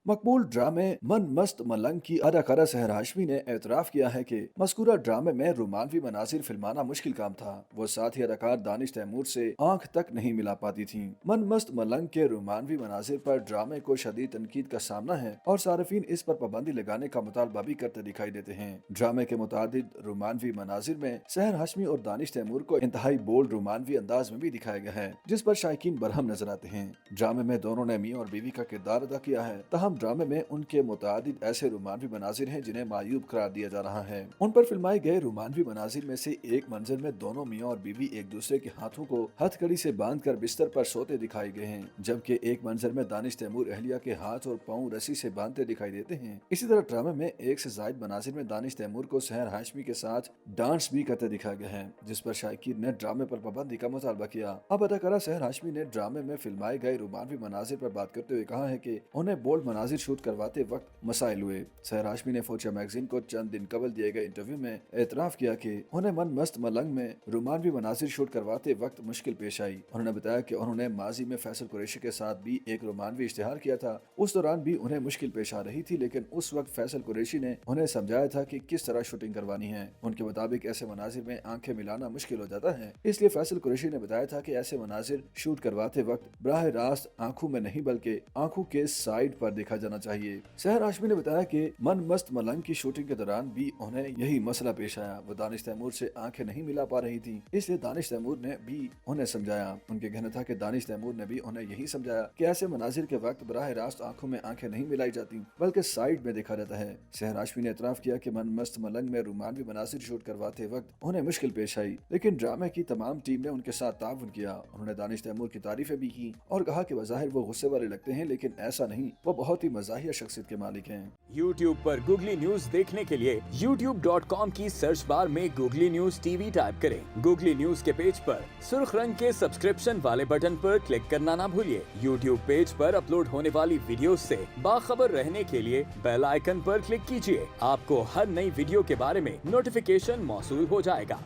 मकबूल ड्रामे मन मस्त मलंग की अदाकारा सहर हाशमी ने एतराफ किया है कि मज़कूरा ड्रामे में रोमांवी मनाजिर फिल्माना मुश्किल काम था। वो साथ ही अदाकार दानिश तैमूर से आंख तक नहीं मिला पाती थीं। मन मस्त मलंग के रोमानवी मनाजिर पर ड्रामे को शदीद तनकीद का सामना है और सार्फिन इस पर पाबंदी लगाने का मुतालबा भी करते दिखाई देते हैं। ड्रामे के मुतादिद रोमानवी मनाजिर में सहर हाशमी और दानिश तैमूर को इंतहाई बोल्ड रोमानवी अंदाज में भी दिखाया गया है, जिस पर शायकीन बरहम नजर आते हैं। ड्रामे में दोनों ने मियां और बीवी का किरदार अदा किया है, तहम ड्रामे में उनके मुतादिद ऐसे रोमानवी मनाजिर हैं जिन्हें मायूब करार दिया जा रहा है। उन पर फिल्माए गए रोमानवी मनाजिर में से एक मंजर में दोनों मियां और बीवी एक दूसरे के हाथों को हथकड़ी से बांधकर बिस्तर पर सोते दिखाए गए हैं, जबकि एक मंजर में दानिश तैमूर अहलिया के हाथ और पांव रस्सी से बांधते दिखाई देते हैं। इसी तरह ड्रामे में एक से जायद मनाजिर में दानिश तैमूर को सहर हाशमी के साथ डांस भी करते दिखाया गया है, जिस पर शायकीन ने ड्रामे पर पाबंदी का मुतालबा किया। अब अदाकारा सहर हाशमी ने ड्रामे में फिल्माए गए रोमानवी मनाजिर पर बात करते हुए कहा है कि उन्हें बोल्ड मनाजिर शूट करवाते वक्त मसाइल हुए। सहर हाशमी ने फोचा मैगजीन को चंद दिन कबल दिए गए इंटरव्यू में एतराफ किया कि उन्हें मन मस्त मलंग में रोमानवी मनाजिर शूट करवाते वक्त मुश्किल पेश आई। उन्होंने बताया कि उन्होंने माजी में फैसल कुरैशी के साथ भी एक रोमानवी इश्तिहार किया था। उस दौरान भी उन्हें मुश्किल पेश आ रही थी, लेकिन उस वक्त फैसल कुरैशी ने उन्हें समझाया था कि किस तरह शूटिंग करवानी है। उनके मुताबिक ऐसे मनाजिर में आंखें मिलाना मुश्किल हो जाता है, इसलिए फैसल कुरैशी ने बताया था कि ऐसे मनाजिर शूट करवाते वक्त बराह रास्त आंखों में नहीं बल्कि आंखों के साइड पर देखा जाना चाहिए। सहर हाशमी ने बताया कि मन मस्त मलंग की शूटिंग के दौरान भी उन्हें यही मसला पेश आया। वो दानिश तैमूर से आंखें नहीं मिला पा रही थी, इसलिए दानिश तैमूर ने भी उन्हें समझाया। उनके कहना था कि दानिश तैमूर ने भी उन्हें यही समझाया कि ऐसे मनाजिर के वक्त बराह रास्त आंखों में आंखें नहीं मिलाई जाती बल्कि साइड में देखा जाता है। सहर हाशमी ने एतराफ किया कि मन मस्त मलंग में रोमानवी मनाजिर शूट करवाते वक्त उन्हें मुश्किल पेश आई, लेकिन ड्रामे की तमाम टीम ने उनके साथ ताउन किया। उन्होंने दानिश तैमूर की तारीफें भी की और कहा कि बज़ाहिर वो गुस्से वाले लगते हैं, लेकिन ऐसा नहीं, वो बहुत ही मज़ाहिया शख्सियत के मालिक हैं। YouTube पर गूगली न्यूज देखने के लिए youtube.com की सर्च बार में गूगली न्यूज टीवी टाइप करें। गूगली न्यूज के पेज पर सुर्ख रंग के सब्सक्रिप्शन वाले बटन पर क्लिक करना ना भूलिए। YouTube पेज पर अपलोड होने वाली वीडियोस से बाखबर रहने के लिए बेल आइकन पर क्लिक कीजिए। आपको हर नई वीडियो के बारे में नोटिफिकेशन मौसूल हो जाएगा।